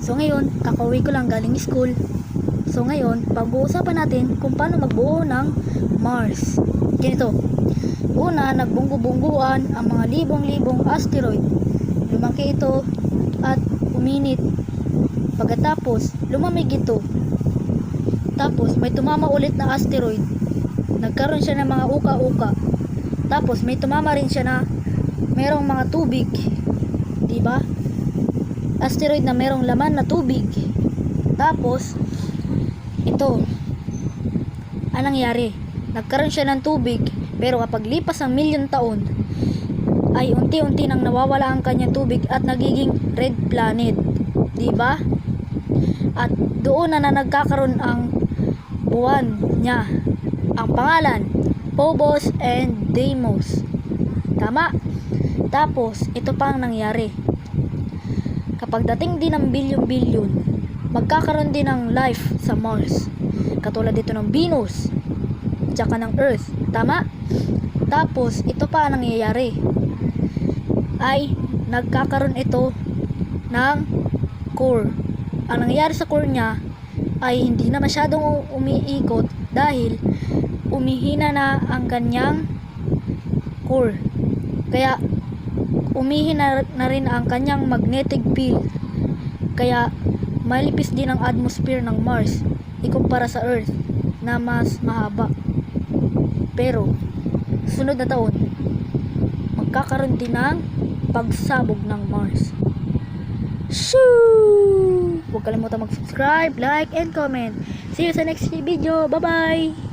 So ngayon, kakauwi ko lang galing school. So ngayon, pag-uusapan natin kung paano magbuo ng Mars. Ganito. Una, nagbunggo-bungguan ang mga libong-libong asteroid. Lumaki ito at uminit. Pagkatapos, lumamig ito. Tapos, may tumama ulit na asteroid. Nagkaroon siya ng mga uka-uka. Tapos, may tumama rin siya na merong mga tubig. Diba? Asteroid na merong laman na tubig. Tapos, ito. Anong nangyari? Nagkaroon siya ng tubig, pero kapag lipas ng milyon taon, ay unti-unti nang nawawala ang kanyang tubig at nagiging red planet. Diba? At doon na nagkakaroon ang buwan niya. Ang pangalan, Phobos and Deimos. Tama? Tapos, ito pa ang nangyari. Kapag dating din ng bilyon-bilyon, magkakaroon din ng life sa Mars. Katulad dito ng Venus, tsaka ng Earth. Tama? Tapos, ito pa ang nangyayari. Ay, nagkakaroon ito ng core. Ang nangyayari sa core niya ay hindi na masyadong umiikot dahil umihina na ang kanyang core. Kaya, umihina na rin ang kanyang magnetic field. Kaya malipis din ang atmosphere ng Mars ikumpara sa Earth na mas mahaba. Pero sunod na taon, magkakaroon din ng pagsabog ng Mars. Shoo! Huwag kalimutan mag-subscribe, like, and comment. See you sa next video. Bye-bye!